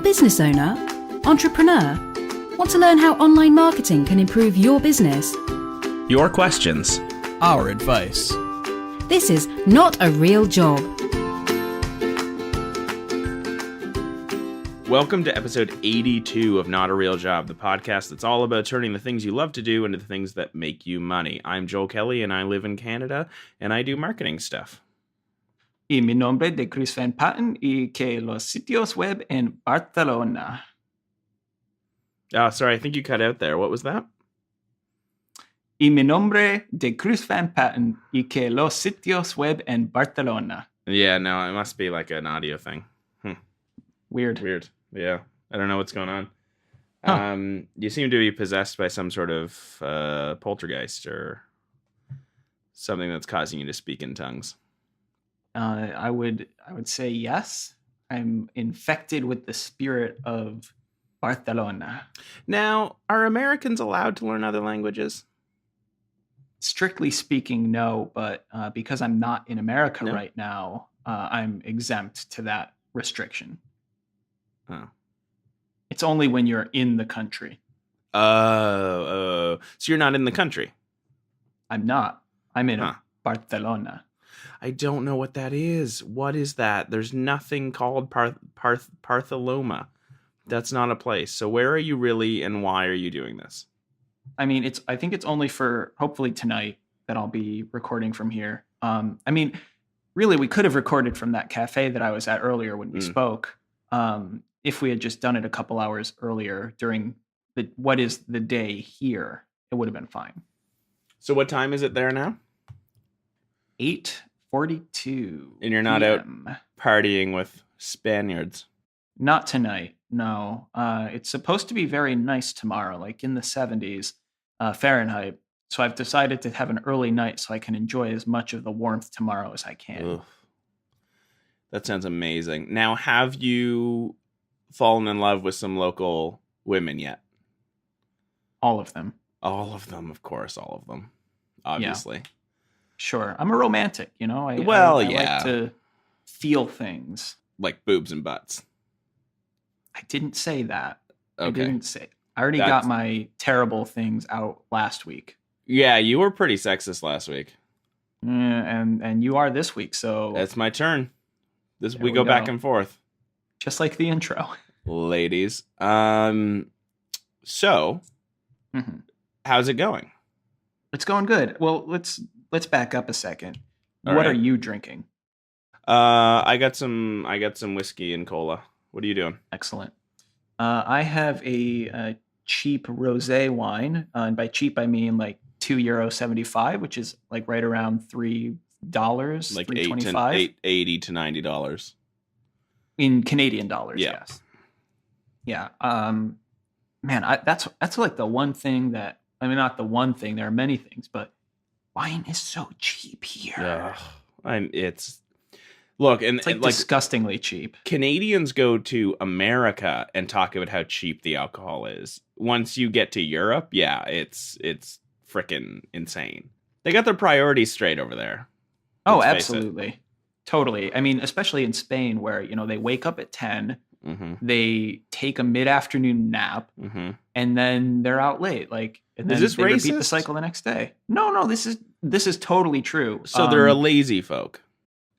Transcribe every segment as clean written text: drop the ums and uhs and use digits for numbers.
business owner? Entrepreneur? Want to learn how online marketing can improve your business? Your questions. Our advice. This is Not a Real Job. Welcome to episode 82 of Not a Real Job, the podcast that's all about turning the things you love to do into the things that make you money. I'm Joel Kelly, and I live in Canada, and I do marketing stuff. Y mi nombre de Chris Van Patten y que los sitios web en Barcelona. Oh, sorry, I think you cut out there. What was that? Y mi nombre de Chris Van Patten y que los sitios web en Barcelona. Yeah, no, it must be like an audio thing. Weird. Yeah, I don't know what's going on. Huh. You seem to be possessed by some sort of poltergeist or something that's causing you to speak in tongues. I would say yes. I'm infected with the spirit of Barcelona. Now, are Americans allowed to learn other languages? Strictly speaking, no, but because I'm not in America No? right now, I'm exempt to that restriction. Oh. It's only when you're in the country. So you're not in the country? I'm not. I'm in Huh. Barcelona. I don't know what that is. What is that? There's nothing called Barcelona. That's not a place. So where are you really, and why are you doing this? I mean, I think it's only for hopefully tonight that I'll be recording from here. I mean, really, we could have recorded from that cafe that I was at earlier when we spoke. If we had just done it a couple hours earlier during what is the day here, it would have been fine. So what time is it there now? 8:42. And you're not PM. out partying with Spaniards? Not tonight, no. It's supposed to be very nice tomorrow, like in the 70s Fahrenheit. So I've decided to have an early night so I can enjoy as much of the warmth tomorrow as I can. Ugh. That sounds amazing. Now, have you fallen in love with some local women yet? All of them. All of them, of course, all of them. Obviously. Sure. I'm a romantic, you know? I yeah. like to feel things. Like boobs and butts. I didn't say that. Okay. I already got my terrible things out last week. Yeah, you were pretty sexist last week. And you are this week, so It's my turn. We we go back go. and forth. just like the intro. Ladies. So, Mhm. how's it going? It's going good. Well, let's back up a second. All What right. are you drinking? I got some whiskey and cola. What are you doing? Excellent. I have a cheap rosé wine, and by cheap I mean like €2.75, which is like right around $3, Like $3.25 $80 to $90. in Canadian dollars. Yeah. Yes. Yeah. Man, that's like the one thing that, I mean, not the one thing. There are many things, but wine is so cheap here. Look, It's like disgustingly cheap. Canadians go to America and talk about how cheap the alcohol is. Once you get to Europe, yeah, it's freaking insane. They got their priorities straight over there. Oh, Let's face it. absolutely. Totally. I mean, especially in Spain where, you know, they wake up at 10, Mm-hmm. they take a mid-afternoon nap, Mm-hmm. and then they're out late. Like, and Is then this they repeat the racist? cycle the next day. No, this is totally true. So they're a lazy folk.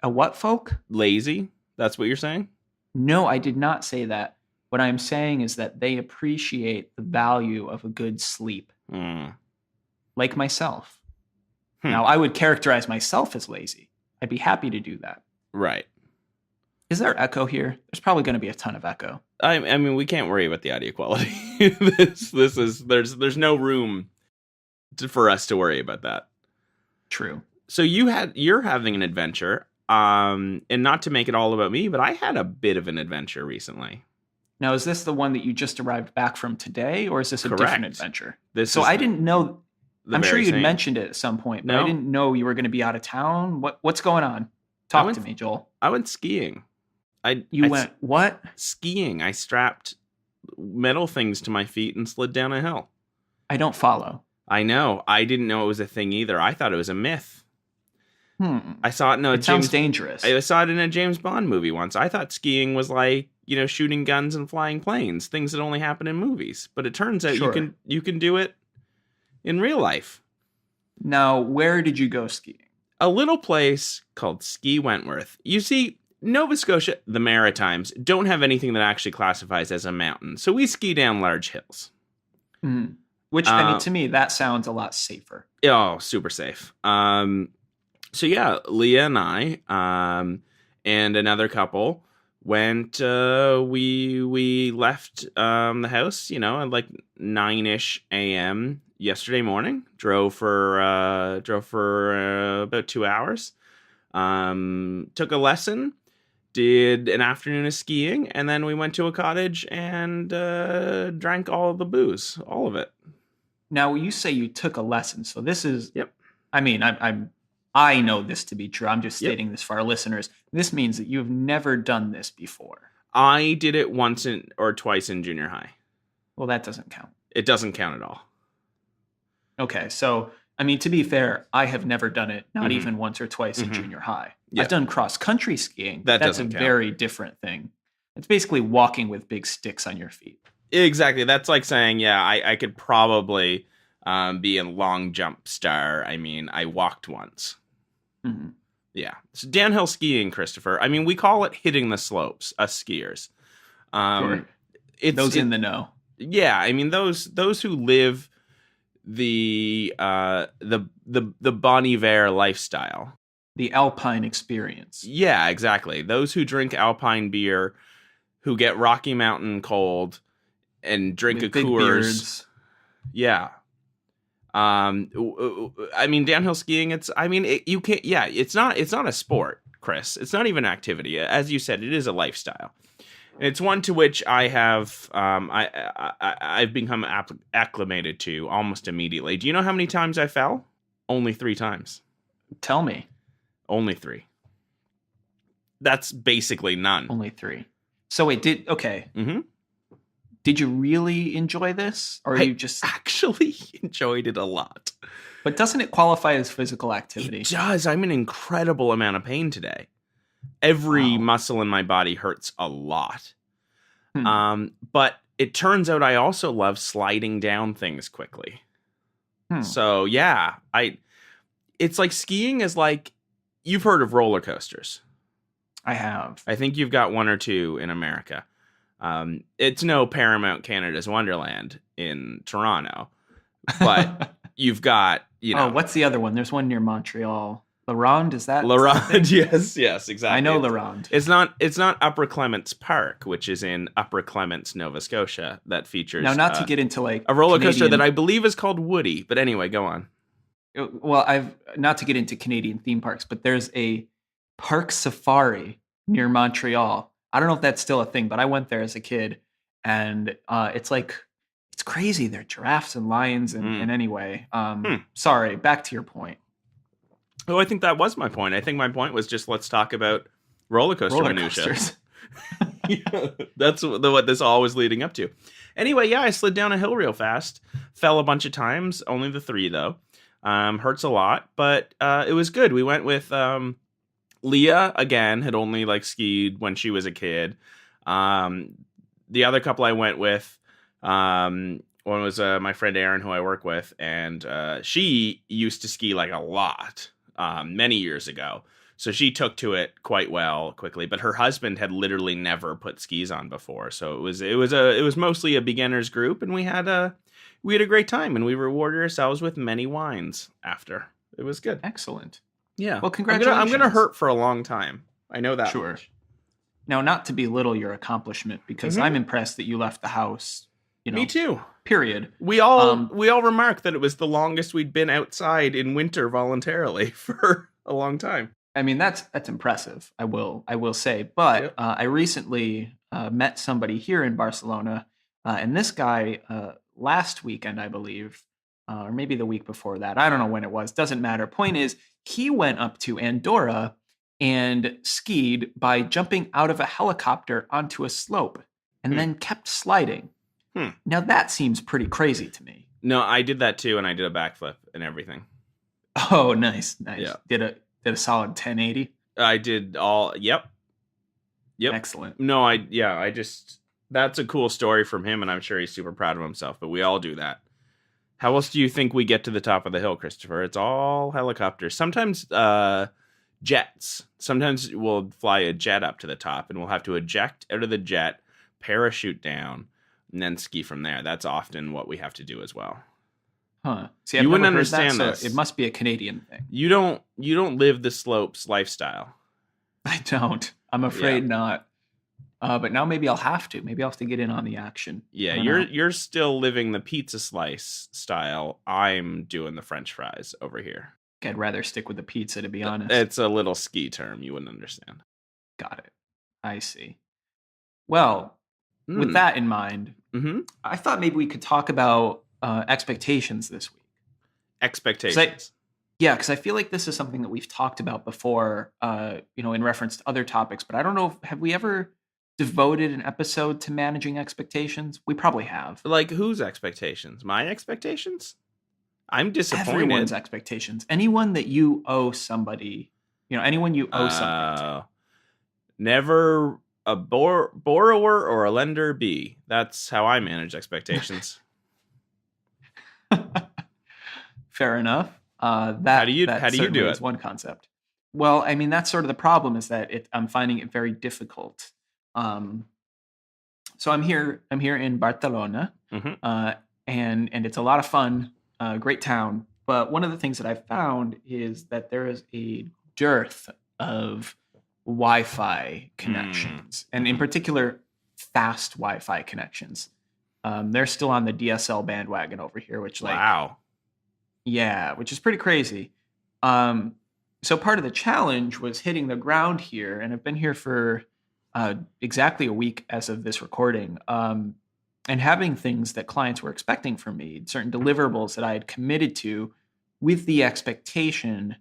a what folk? Lazy? That's what you're saying? No, I did not say that. What I'm saying is that they appreciate the value of a good sleep, Mm. like myself. Hmm. Now, I would characterize myself as lazy. I'd be happy to do that. Right. Is there echo here? There's probably going to be a ton of echo. I mean, we can't worry about the audio quality. There's no room for us to worry about that. True. So you're having an adventure, and not to make it all about me, but I had a bit of an adventure recently. Now, is this the one that you just arrived back from today, or is this a Correct. different adventure? This I is didn't know. the I'm sure very you'd same. mentioned it at some point, but No. I didn't know you were going to be out of town. What's going on? Talk to me, Joel. I went skiing. I Went what? skiing. I strapped metal things to my feet and slid down a hill. I don't follow. I know. I didn't know it was a thing either. I thought it was a myth. Hmm. I saw it in a It sounds dangerous. I saw it in a James Bond movie once. I thought skiing was like shooting guns and flying planes, things that only happen in movies. But it turns out Sure. you can do it in real life. Now, where did you go skiing? A little place called Ski Wentworth. You see, Nova Scotia, the Maritimes, don't have anything that actually classifies as a mountain. So we ski down large hills. Mm. Which, I mean, to me, that sounds a lot safer. Oh, super safe. So yeah, Leah and I, and another couple went, we left, the house, at like 9-ish a.m. yesterday morning, drove for about 2 hours, took a lesson, did an afternoon of skiing, and then we went to a cottage and, drank all of the booze, all of it. Now, you say you took a lesson, so this is. Yep. I mean, I know this to be true. I'm just Yep. stating this for our listeners. This means that you have never done this before. I did it once or twice in junior high. Well, that doesn't count. It doesn't count at all. Okay, so I mean, to be fair, I have never done it, not Mhm. even once or twice in Mhm. junior high. Yeah. I've done cross country skiing. That That's a doesn't count. very different thing. It's basically walking with big sticks on your feet. Exactly. That's like saying, yeah, I could probably be a long jump star. I mean, I walked once. Mhm. Yeah. So downhill skiing, Christopher. I mean, we call it hitting the slopes, us skiers. Sure. It's Those in the know. Yeah, I mean those who live the Bon Iver lifestyle. The alpine experience. Yeah, exactly. Those who drink Alpine beer, who get Rocky Mountain cold, and drink With a big Coors. beards. Yeah. I mean, downhill skiing. You can't. Yeah, it's not a sport, Chris. It's not even an activity. As you said, it is a lifestyle. And it's one to which I have. I've become acclimated to almost immediately. Do you know how many times I fell? Only 3 times. Tell me. Only 3. That's basically none. Only 3. So wait, okay. Mm-hmm. Did you really enjoy this? Or I you just actually enjoyed it a lot. But doesn't it qualify as physical activity? It does. I'm in an incredible amount of pain today. Every Wow. muscle in my body hurts a lot. Hmm. But it turns out I also love sliding down things quickly. So yeah, it's like skiing is like, you've heard of roller coasters. I have. I think you've got 1 or 2 in America. It's no Paramount Canada's Wonderland in Toronto, but you've got, Oh, what's the other one? There's one near Montreal. La Ronde, is that? La Ronde? Yes, exactly. I know La Ronde. It's not Upper Clements Park, which is in Upper Clements, Nova Scotia, that features Now, not to get into like a roller coaster Canadian- that I believe is called Woody. But anyway, go on. Well, not to get into Canadian theme parks, but there's a park safari near Montreal. I don't know if that's still a thing, but I went there as a kid, and it's crazy. There are giraffes and lions, and anyway, sorry. Back to your point. Oh, I think that was my point. I think my point was just let's talk about roller coaster minutia. coasters. Yeah, that's what this all was leading up to. Anyway, yeah, I slid down a hill real fast, fell a bunch of times, only the 3 though. Hurts a lot, but it was good. We went with Leah again, had only like skied when she was a kid. The other couple I went with, one was my friend Aaron, who I work with, and she used to ski like a lot many years ago. So she took to it quite well quickly, but her husband had literally never put skis on before. So it was mostly a beginners group, and we had a great time, and we rewarded ourselves with many wines after. It was good. Excellent. Yeah. Well, congratulations. I'm gonna hurt for a long time. I know that. Sure. much. Now, not to belittle your accomplishment, because I'm impressed that you left the house. Me too. Period. We all remarked that it was the longest we'd been outside in winter voluntarily for a long time. I mean, that's impressive. I will say. But Yep. I recently met somebody here in Barcelona, and this guy last weekend, I believe, or maybe the week before that. I don't know when it was. Doesn't matter. Point is, he went up to Andorra and skied by jumping out of a helicopter onto a slope and then kept sliding. Now that seems pretty crazy to me. No, I did that too, and I did a backflip and everything. Oh, nice. Yeah. Did a solid 1080. I did all. Yep. Yep. Excellent. No, I just, that's a cool story from him, and I'm sure he's super proud of himself, but we all do that. How else do you think we get to the top of the hill, Christopher? It's all helicopters. Sometimes jets. Sometimes we'll fly a jet up to the top, and we'll have to eject out of the jet, parachute down, and then ski from there. That's often what we have to do as well. Huh. See, You I've wouldn't never heard that, understand so this. it must be a Canadian thing. You don't live the slopes lifestyle. I don't. I'm afraid not. But now maybe I'll have to. Maybe I'll have to get in on the action. Yeah, I don't know. you're still living the pizza slice style. I'm doing the French fries over here. I'd rather stick with the pizza, to be honest. It's a little ski term. You wouldn't understand. Got it. I see. Well, with that in mind, I thought maybe we could talk about expectations this week. Expectations. Because I feel like this is something that we've talked about before, in reference to other topics. But I don't know, have we ever devoted an episode to managing expectations? We probably have. Like whose expectations? My expectations? I'm disappointed. Everyone's expectations. Anyone that you owe somebody, anyone you owe something to. Never a borrower or a lender be. That's how I manage expectations. Fair enough. How do you do it? Is one concept. Well, I mean, that's sort of the problem, is that I'm finding it very difficult. So I'm here in Barcelona, and it's a lot of fun, great town. But one of the things that I've found is that there is a dearth of Wi-Fi connections, and in particular, fast Wi-Fi connections. They're still on the DSL bandwagon over here, which wow. Yeah, which is pretty crazy. So part of the challenge was hitting the ground here, and I've been here for exactly a week as of this recording, and having things that clients were expecting from me, certain deliverables that I had committed to, with the expectation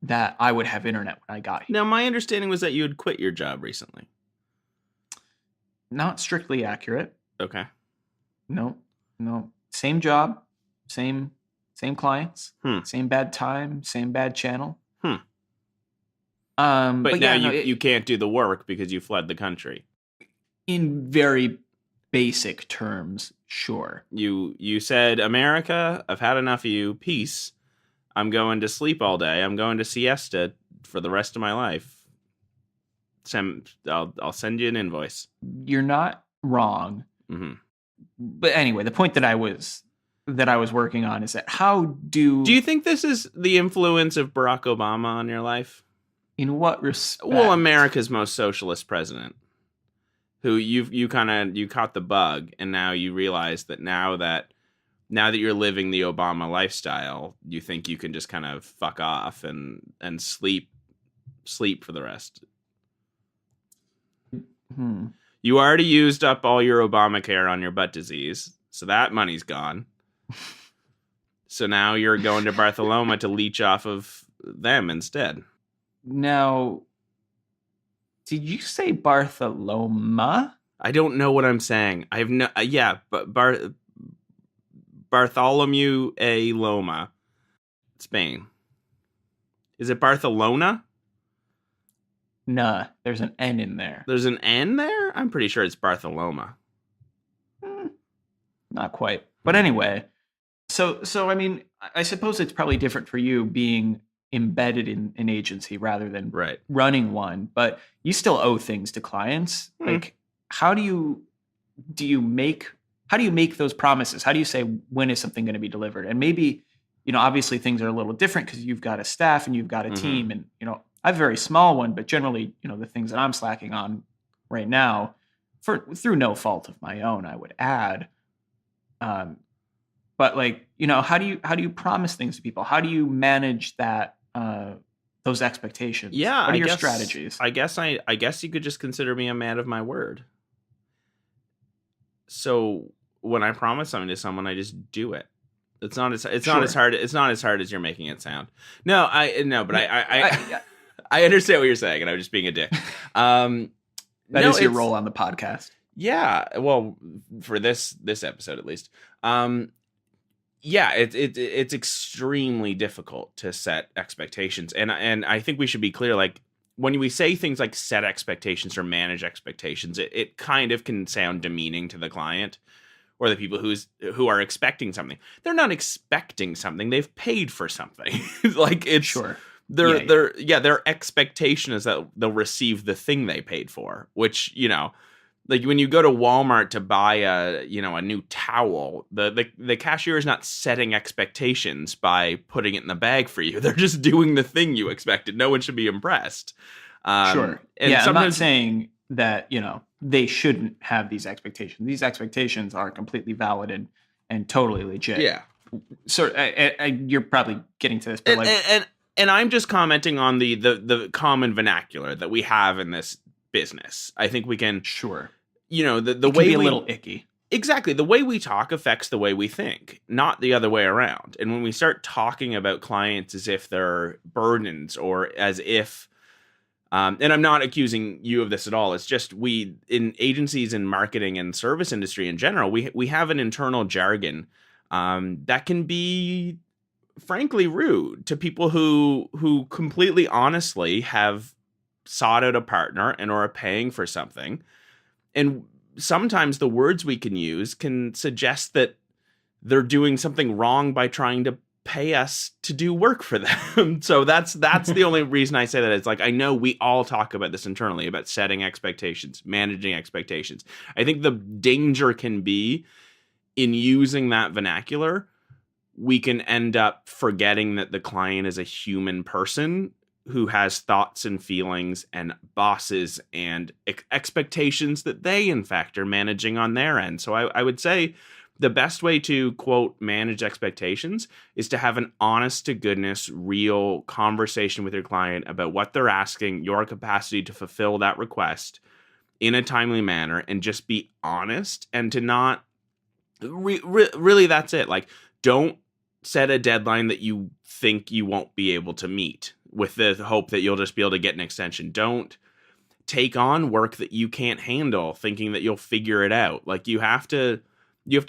that I would have internet when I got here. Now, my understanding was that you had quit your job recently. Not strictly accurate. Okay. No. Same job, same clients, same bad time, same bad channel. But now you can't do the work because you fled the country. In very basic terms, sure. You said, America, I've had enough of you. Peace. I'm going to sleep all day. I'm going to siesta for the rest of my life. I'll send you an invoice. You're not wrong. But anyway, the point that I was working on is that how do you think this is the influence of Barack Obama on your life? In what respect? Well, America's most socialist president, who you caught the bug, and now you realize that now that you're living the Obama lifestyle, you think you can just kind of fuck off and sleep for the rest. You already used up all your Obamacare on your butt disease, so that money's gone. So now you're going to Barcelona to leech off of them instead. Now, did you say Barcelona? I don't know what I'm saying. I have no. But Bartholomew A. Loma, Spain. Is it Barcelona? Nah, there's an N in there. There's an N there? I'm pretty sure it's Barcelona. Not quite. But anyway, so I mean, I suppose it's probably different for you being embedded in an agency rather than running one, but you still owe things to clients. Like, how do you make those promises? How do you say, when is something going to be delivered? And maybe, obviously things are a little different because you've got a staff and you've got a team, and, I have a very small one, but generally, the things that I'm slacking on right now, through no fault of my own, I would add. But like, how do you promise things to people? How do you manage that, those expectations? Yeah. What are your strategies? I guess you could just consider me a man of my word. So when I promise something to someone, I just do it. It's not as hard as you're making it sound. No, I understand what you're saying, and I'm just being a dick. That is your role on the podcast. Yeah, well, for this episode at least. It's extremely difficult to set expectations, and I think we should be clear. Like, when we say things like set expectations or manage expectations, it kind of can sound demeaning to the client or the people who are expecting something. They're not expecting something. They've paid for something. Like, it's Sure. their expectation is that they'll receive the thing they paid for, which, like when you go to Walmart to buy a new towel, the cashier is not setting expectations by putting it in the bag for you. They're just doing the thing you expected. No one should be impressed. Sure. And Yeah, I'm not sometimes saying that, they shouldn't have these expectations. These expectations are completely valid and totally legit. yeah. So you're probably getting to this, but And I'm just commenting on the common vernacular that we have in this business. I think we can, sure. the It way can be a we little icky. exactly the way we talk affects the way we think, not the other way around. And when we start talking about clients as if they're burdens or as if, and I'm not accusing you of this at all. It's just we in agencies and marketing and service industry in general, we have an internal jargon that can be frankly rude to people who completely honestly have sought out a partner and are paying for something. And sometimes the words we can use can suggest that they're doing something wrong by trying to pay us to do work for them. So that's the only reason I say that. It's like, I know we all talk about this internally, about setting expectations, managing expectations. I think the danger can be in using that vernacular, we can end up forgetting that the client is a human person who has thoughts and feelings and bosses and expectations that they, in fact, are managing on their end. So I would say the best way to, quote, manage expectations is to have an honest to goodness, real conversation with your client about what they're asking, your capacity to fulfill that request in a timely manner, and just be honest and to not really, that's it. Like, don't set a deadline that you think you won't be able to meet with the hope that you'll just be able to get an extension. Don't take on work that you can't handle thinking that you'll figure it out. Like, you have to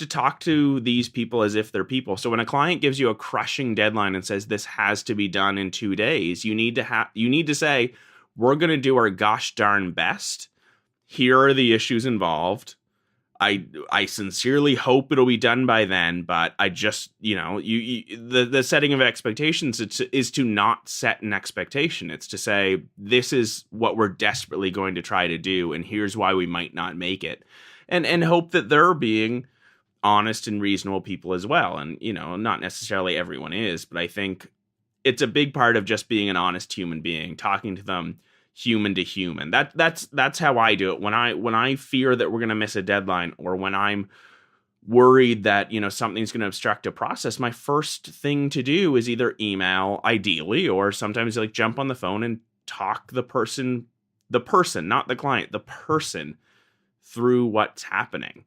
talk to these people as if they're people. So when a client gives you a crushing deadline and says this has to be done in 2 days, you need to say, we're going to do our gosh darn best. Here are the issues involved. I sincerely hope it'll be done by then, but I just, the setting of expectations is to not set an expectation. It's to say, this is what we're desperately going to try to do, and here's why we might not make it. And hope that they're being honest and reasonable people as well. And, not necessarily everyone is, but I think it's a big part of just being an honest human being, talking to them human to human. That's how I do it. When I fear that we're going to miss a deadline, or when I'm worried that, something's going to obstruct a process, my first thing to do is either email, ideally, or sometimes like jump on the phone and talk the person, not the client, the person through what's happening.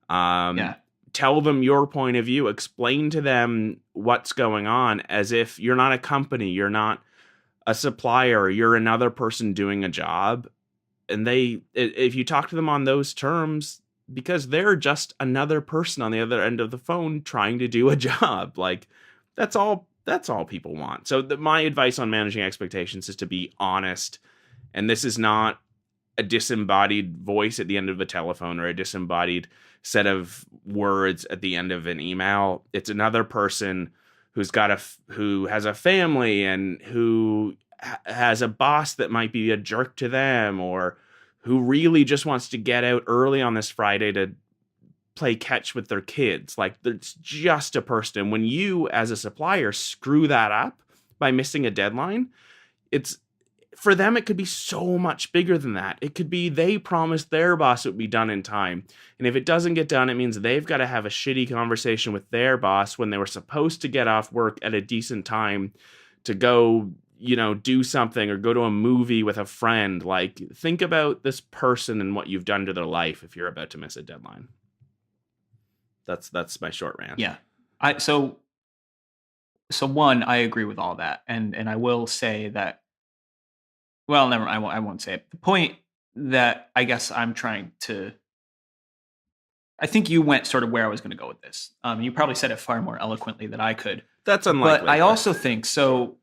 Tell them your point of view, explain to them what's going on as if you're not a company, you're not a supplier, you're another person doing a job. And if you talk to them on those terms, because they're just another person on the other end of the phone trying to do a job, like that's all people want. So my advice on managing expectations is to be honest. And this is not a disembodied voice at the end of a telephone or a disembodied set of words at the end of an email. It's another person who has a family and who has a boss that might be a jerk to them, or who really just wants to get out early on this Friday to play catch with their kids. Like, it's just a person. And when you, as a supplier, screw that up by missing a deadline, for them, it could be so much bigger than that. It could be they promised their boss it would be done in time. And if it doesn't get done, it means they've got to have a shitty conversation with their boss when they were supposed to get off work at a decent time to go, do something or go to a movie with a friend. Like, think about this person and what you've done to their life if you're about to miss a deadline. That's my short rant. Yeah. So one, I agree with all that. And I will say that, well, never. I won't say it. The point that I guess I'm trying to, I think you went sort of where I was going to go with this. You probably said it far more eloquently than I could. That's unlikely. But I also think so.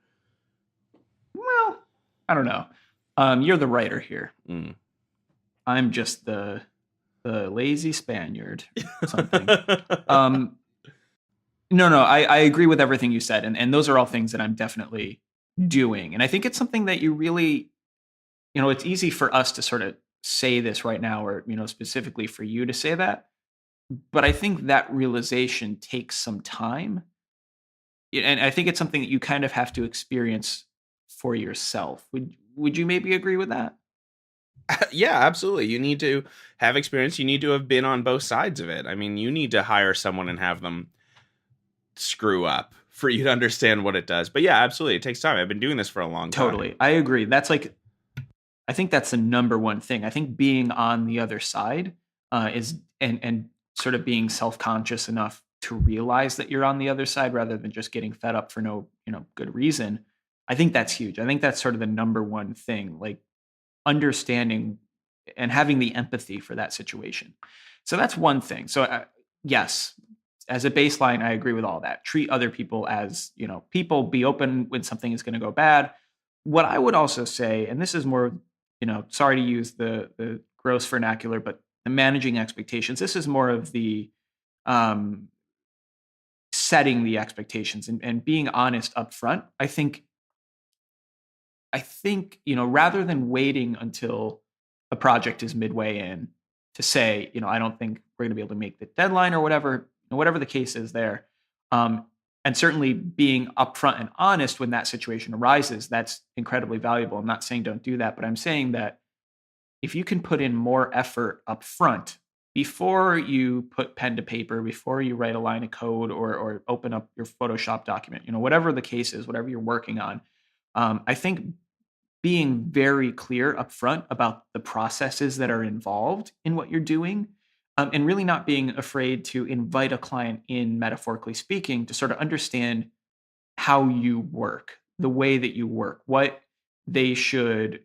Well, I don't know. You're the writer here. Mm. I'm just the lazy Spaniard. Something. um, no, I agree with everything you said, and those are all things that I'm definitely doing, and I think it's something that you really, it's easy for us to sort of say this right now, or specifically for you to say that, but I think that realization takes some time, and I think it's something that you kind of have to experience for yourself. Would you maybe agree with that? Yeah, absolutely. You need to have experience. You need to have been on both sides of it. I mean, you need to hire someone and have them screw up for you to understand what it does. But yeah, absolutely. It takes time. I've been doing this for a long time. Totally. I agree. I think that's the number one thing. I think being on the other side is and sort of being self-conscious enough to realize that you're on the other side rather than just getting fed up for no, good reason. I think that's huge. I think that's sort of the number one thing, like understanding and having the empathy for that situation. So that's one thing. So yes, as a baseline, I agree with all that. Treat other people as, people, be open when something is going to go bad. What I would also say, and this is more, sorry to use the gross vernacular, but the managing expectations, this is more of the um, setting the expectations and being honest up front. I think, rather than waiting until a project is midway in to say, I don't think we're going to be able to make the deadline or whatever the case is there. And certainly being upfront and honest when that situation arises, that's incredibly valuable. I'm not saying don't do that, but I'm saying that if you can put in more effort up front before you put pen to paper, before you write a line of code or open up your Photoshop document, whatever the case is, whatever you're working on, I think being very clear upfront about the processes that are involved in what you're doing, and really not being afraid to invite a client in, metaphorically speaking, to sort of understand how you work, the way that you work, what they should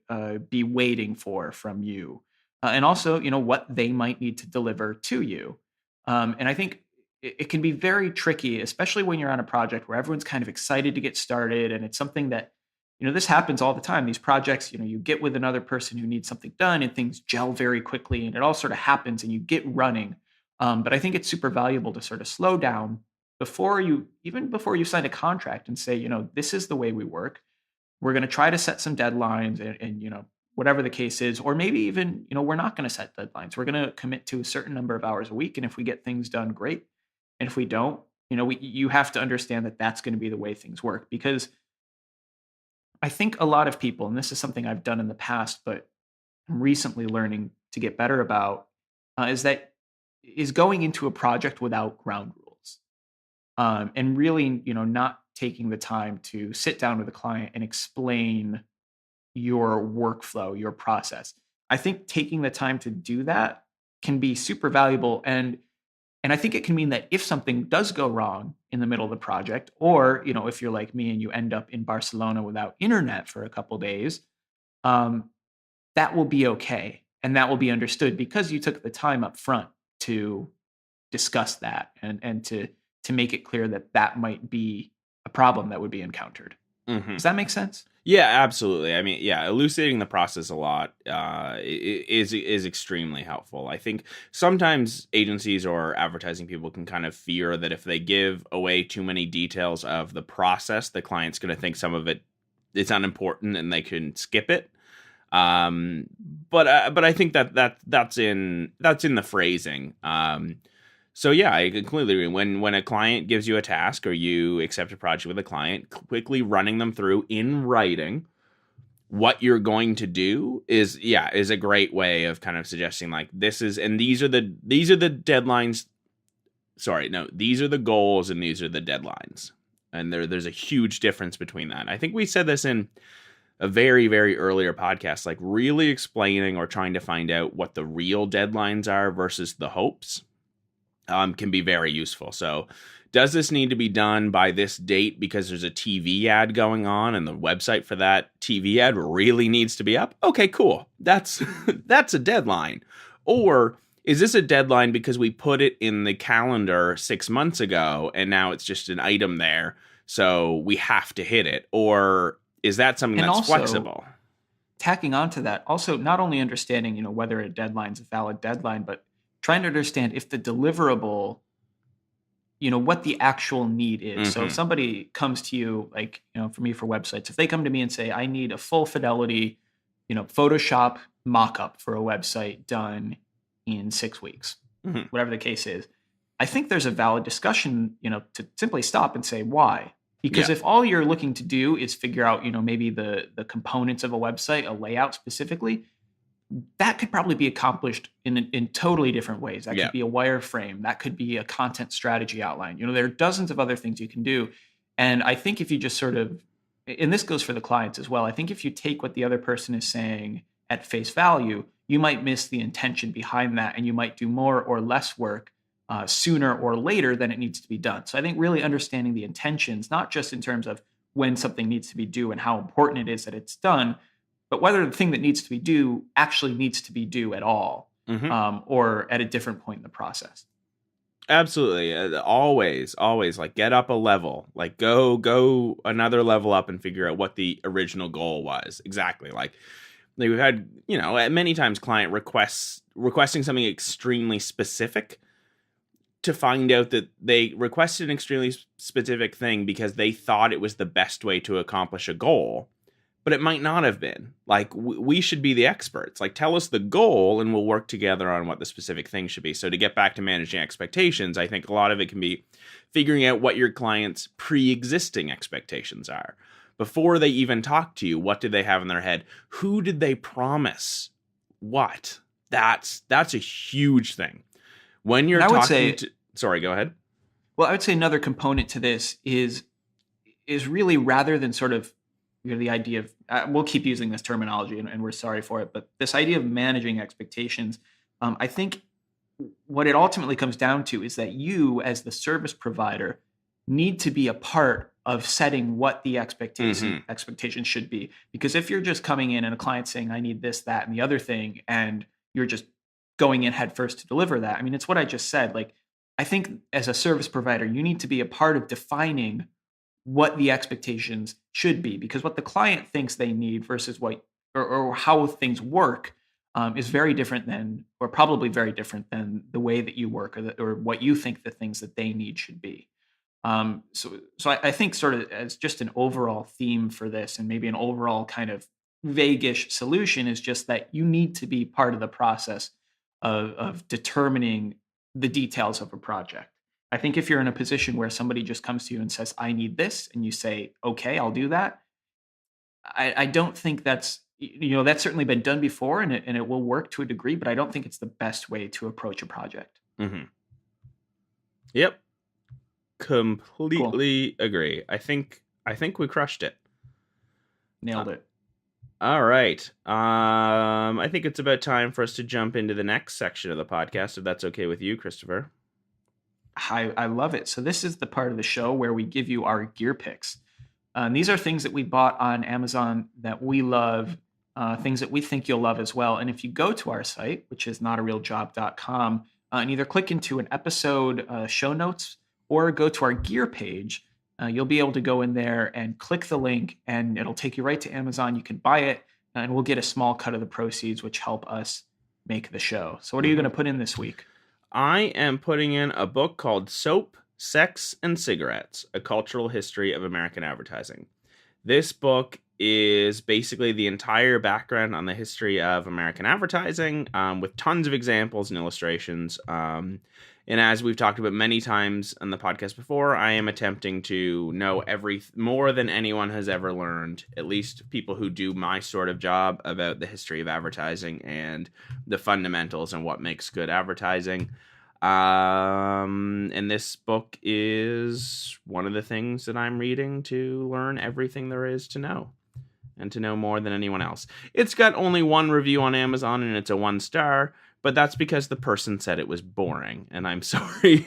be waiting for from you, and also, what they might need to deliver to you. And I think it can be very tricky, especially when you're on a project where everyone's kind of excited to get started, and it's something that, this happens all the time. These projects, you get with another person who needs something done, and things gel very quickly, and it all sort of happens, and you get running. But I think it's super valuable to sort of slow down before you sign a contract and say, this is the way we work. We're going to try to set some deadlines, and whatever the case is, or maybe even, we're not going to set deadlines. We're going to commit to a certain number of hours a week. And if we get things done, great. And if we don't, you have to understand that that's going to be the way things work, because I think a lot of people, and this is something I've done in the past, but I'm recently learning to get better about, is going into a project without ground rules, and really, not taking the time to sit down with a client and explain your workflow, your process. I think taking the time to do that can be super valuable, and I think it can mean that if something does go wrong in the middle of the project, or if you're like me and you end up in Barcelona without internet for a couple days, um, that will be okay, and that will be understood because you took the time up front to discuss that, and to make it clear that that might be a problem that would be encountered. Mm-hmm. Does that make sense? Yeah, absolutely. I mean, yeah, elucidating the process a lot is extremely helpful. I think sometimes agencies or advertising people can kind of fear that if they give away too many details of the process, the client's going to think some of it is unimportant and they can skip it. But I think that's in the phrasing. So yeah, I completely agree. When a client gives you a task or you accept a project with a client, quickly running them through in writing what you're going to do is a great way of kind of suggesting like these are the deadlines. Sorry, no, these are the goals and these are the deadlines. And there's a huge difference between that. I think we said this in a very, very earlier podcast, like really explaining or trying to find out what the real deadlines are versus the hopes. Can be very useful. So does this need to be done by this date because there's a TV ad going on and the website for that TV ad really needs to be up? Okay, cool. That's a deadline. Or is this a deadline because we put it in the calendar 6 months ago and now it's just an item there, so we have to hit it? Or is that something that's flexible? tacking on to that, also not only understanding, whether a deadline is a valid deadline, but trying to understand if the deliverable, what the actual need is. So if somebody comes to you, like, for me, for websites, if they come to me and say, I need a full fidelity, Photoshop mock-up for a website done in 6 weeks, whatever the case is, I think there's a valid discussion, to simply stop and say, why? Because if all you're looking to do is figure out, maybe the components of a website, a layout specifically, that could probably be accomplished in totally different ways. That could be a wireframe. That could be a content strategy outline. There are dozens of other things you can do. And I think if you just sort of, and this goes for the clients as well, I think if you take what the other person is saying at face value, you might miss the intention behind that, and you might do more or less work sooner or later than it needs to be done. So I think really understanding the intentions, not just in terms of when something needs to be due and how important it is that it's done, but whether the thing that needs to be due actually needs to be due at all, or at a different point in the process. Absolutely. Always, like, get up a level, like go another level up and figure out what the original goal was. Exactly. Like we've had, many times client requesting something extremely specific, to find out that they requested an extremely specific thing because they thought it was the best way to accomplish a goal. But it might not have been. Like, we should be the experts. Like, tell us the goal and we'll work together on what the specific thing should be. So to get back to managing expectations, I think a lot of it can be figuring out what your client's pre-existing expectations are. Before they even talk to you, what did they have in their head? Who did they promise what? That's a huge thing. When you're sorry, go ahead. Well, I would say another component to this is really, rather than sort of, the idea of, we'll keep using this terminology and we're sorry for it, but this idea of managing expectations, I think what it ultimately comes down to is that you, as the service provider, need to be a part of setting what the expectation should be. Because if you're just coming in and a client's saying, I need this, that, and the other thing, and you're just going in head first to deliver that, I mean, it's what I just said. Like, I think as a service provider, you need to be a part of defining what the expectations should be, because what the client thinks they need versus what or how things work is very different than, or probably very different than, the way that you work, or what you think the things that they need should be. So I think, sort of as just an overall theme for this, and maybe an overall kind of vaguish solution, is just that you need to be part of the process of determining the details of a project. I think if you're in a position where somebody just comes to you and says, I need this, and you say, okay, I'll do that, I don't think that's, that's certainly been done before, and it will work to a degree, but I don't think it's the best way to approach a project. Yep. Completely agree. I think we crushed it. Nailed it. All right. I think it's about time for us to jump into the next section of the podcast, if that's okay with you, Christopher. I love it. So this is the part of the show where we give you our gear picks. And these are things that we bought on Amazon that we love, things that we think you'll love as well. And if you go to our site, which is notarealjob.com, and either click into an episode show notes or go to our gear page, you'll be able to go in there and click the link, and it'll take you right to Amazon. You can buy it, and we'll get a small cut of the proceeds, which help us make the show. So what are you going to put in this week? I am putting in a book called Soap, Sex, and Cigarettes, A Cultural History of American Advertising. This book is basically the entire background on the history of American advertising, with tons of examples and illustrations. And as we've talked about many times on the podcast before, I am attempting to know more than anyone has ever learned, at least people who do my sort of job, about the history of advertising and the fundamentals and what makes good advertising. And this book is one of the things that I'm reading to learn everything there is to know, and to know more than anyone else. It's got only one review on Amazon, and it's a 1-star. But that's because the person said it was boring, and I'm sorry.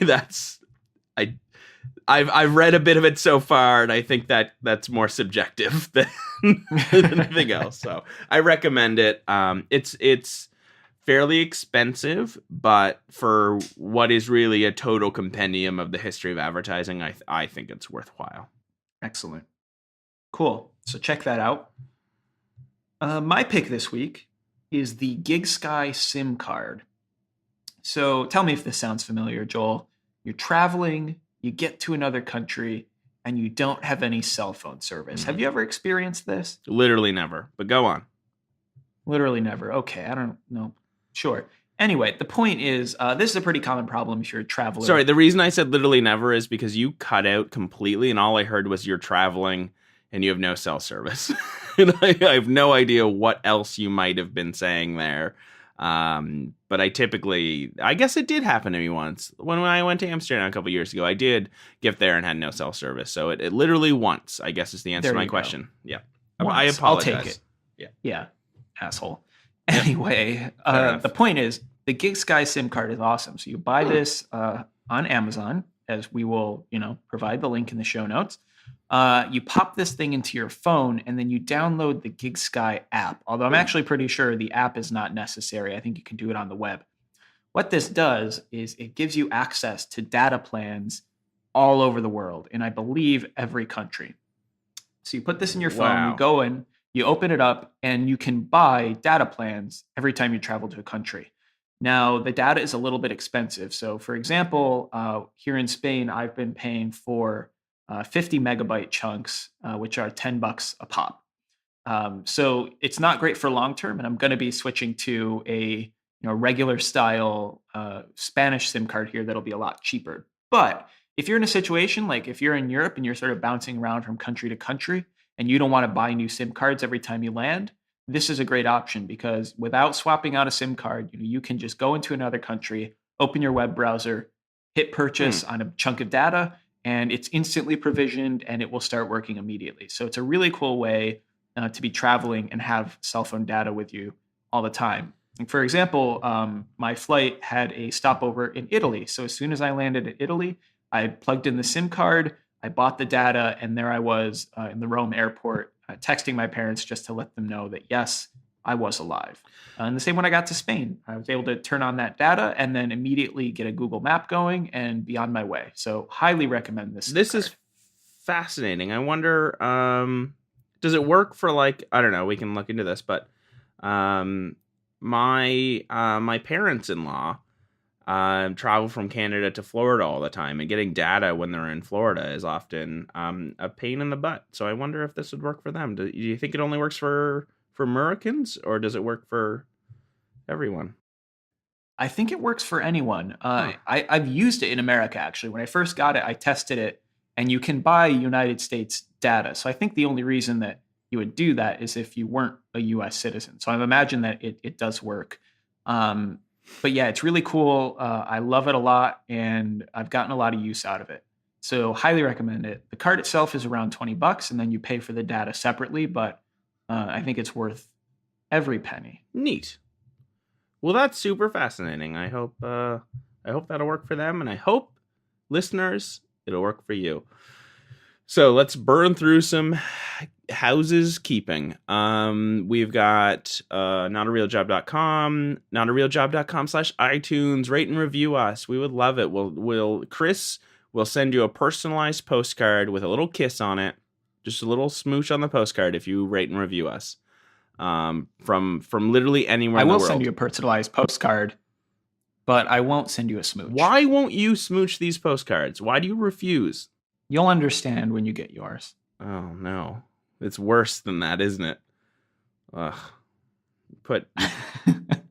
I've read a bit of it so far, and I think that's more subjective than anything else. So I recommend it. It's fairly expensive, but for what is really a total compendium of the history of advertising, I think it's worthwhile. Excellent. Cool. So check that out. My pick this week is the GigSky SIM card. So tell me if this sounds familiar, Joel. You're traveling, you get to another country, and you don't have any cell phone service. Have you ever experienced this? Literally never, but go on. Literally never. Okay, I don't know. Sure. Anyway, the point is, this is a pretty common problem if you're a traveler. Sorry, the reason I said literally never is because you cut out completely, and all I heard was you're traveling and you have no cell service. And I have no idea what else you might have been saying there. But I guess it did happen to me once. When I went to Amsterdam a couple years ago, I did get there and had no cell service. So it literally once, I guess, is the answer to my question. Yeah. Once. I apologize. I'll take it. Yeah. Asshole. Anyway, the point is, the GigSky SIM card is awesome. So you buy this on Amazon, as we will, provide the link in the show notes. You pop this thing into your phone, and then you download the GigSky app. Although I'm actually pretty sure the app is not necessary. I think you can do it on the web. What this does is it gives you access to data plans all over the world, and I believe every country. So you put this in your phone, you go in, you open it up, and you can buy data plans every time you travel to a country. Now, the data is a little bit expensive. So, for example, here in Spain, I've been paying for 50 megabyte chunks, which are $10 a pop. So it's not great for long term, and I'm going to be switching to a regular style Spanish SIM card here that'll be a lot cheaper. But if you're in a situation like if you're in Europe and you're sort of bouncing around from country to country and you don't want to buy new SIM cards every time you land, this is a great option because without swapping out a SIM card, you can just go into another country, open your web browser, hit purchase on a chunk of data, and it's instantly provisioned and it will start working immediately. So it's a really cool way to be traveling and have cell phone data with you all the time. And for example, my flight had a stopover in Italy. So as soon as I landed in Italy, I plugged in the SIM card, I bought the data, and there I was in the Rome airport texting my parents just to let them know that, yes, I was alive. And the same when I got to Spain. I was able to turn on that data and then immediately get a Google map going and be on my way. So highly recommend this. This is fascinating. I wonder, does it work for I don't know, we can look into this, but my parents-in-law travel from Canada to Florida all the time, and getting data when they're in Florida is often a pain in the butt. So I wonder if this would work for them. Do you think it only works for Americans, or does it work for everyone? I think it works for anyone. I've used it in America, actually. When I first got it, I tested it, and you can buy United States data. So I think the only reason that you would do that is if you weren't a U.S. citizen. So I imagine that it does work. But yeah, it's really cool. I love it a lot, and I've gotten a lot of use out of it. So highly recommend it. The card itself is around $20, and then you pay for the data separately, but I think it's worth every penny. Neat. Well, that's super fascinating. I hope that'll work for them, and I hope, listeners, it'll work for you. So let's burn through some houses keeping. We've got notarealjob.com, notarealjob.com/iTunes. Rate and review us. We would love it. Chris will send you a personalized postcard with a little kiss on it. Just a little smooch on the postcard if you rate and review us. From literally anywhere in the world. I will send you a personalized postcard, but I won't send you a smooch. Why won't you smooch these postcards? Why do you refuse? You'll understand when you get yours. Oh, no. It's worse than that, isn't it? Ugh.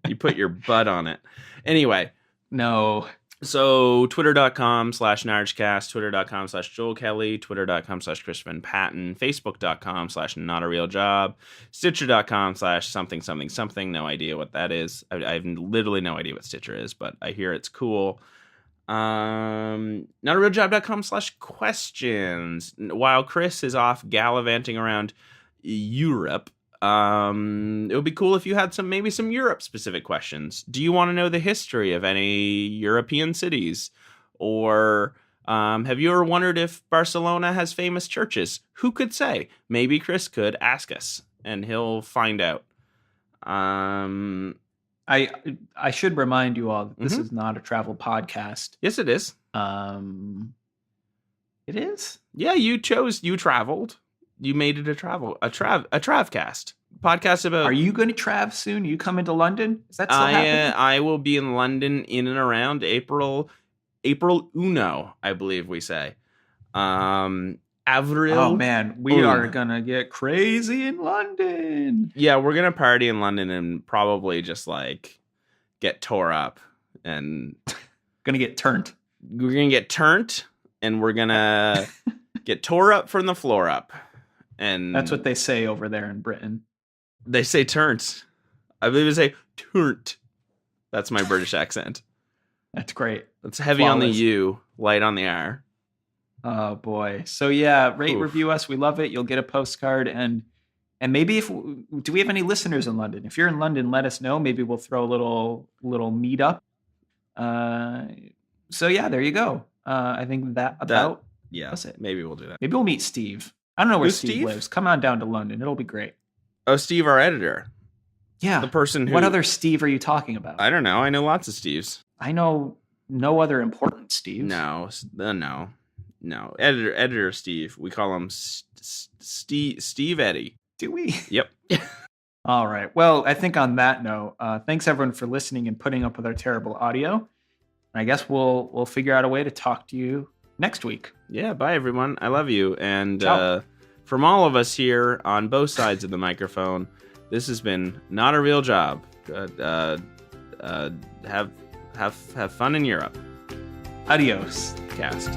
You put your butt on it. Anyway. No. So twitter.com/nargecast, twitter.com/Joel Kelly, twitter.com/Crispin Patton, facebook.com/notarealjob, stitcher.com/something. No idea what that is. I have literally no idea what Stitcher is, but I hear it's cool. Notarealjob.com/questions. While Chris is off gallivanting around Europe, it would be cool if you had maybe some Europe specific questions. Do you want to know the history of any European cities? Or have you ever wondered if Barcelona has famous churches? Who could say? Maybe Chris could ask us and he'll find out. I should remind you all that this is not a travel podcast. Yes, it is. It is? Yeah, you traveled. You made it a Travcast. podcast about. Are you going to travel soon? Are you coming to London? Is that still happening? I will be in London in and around April Uno, I believe we say. Avril. Oh man, we are gonna get crazy in London. Yeah, we're gonna party in London and probably just like get tore up and Gonna get turned. we're gonna get turned and we're gonna get tore up from the floor up. And That's what they say over there in Britain. they say turnt. I believe they say turnt. That's my British accent. That's great. It's heavy on the Flawless. U, light on the R. Oh boy. So yeah, rate, review us. We love it. You'll get a postcard and maybe do we have any listeners in London? If you're in London, let us know. Maybe we'll throw a little meetup. So yeah, there you go. I think that's it. Maybe we'll do that. Maybe we'll meet Steve. I don't know where Who's Steve Steve? lives. Come on down to London. It'll be great. Oh, Steve, our editor. Yeah. The person who. What other Steve are you talking about? I don't know. I know lots of Steves. I know no other important Steves. No. Editor Steve. We call him Steve Eddie. Do we? Yep. All right. Well, I think on that note, thanks everyone for listening and putting up with our terrible audio. I guess we'll figure out a way to talk to you next week. Yeah. Bye, everyone. I love you. And Ciao. from all of us here on both sides of the microphone, this has been Not a Real Job. Have fun in Europe. Adios. Cast.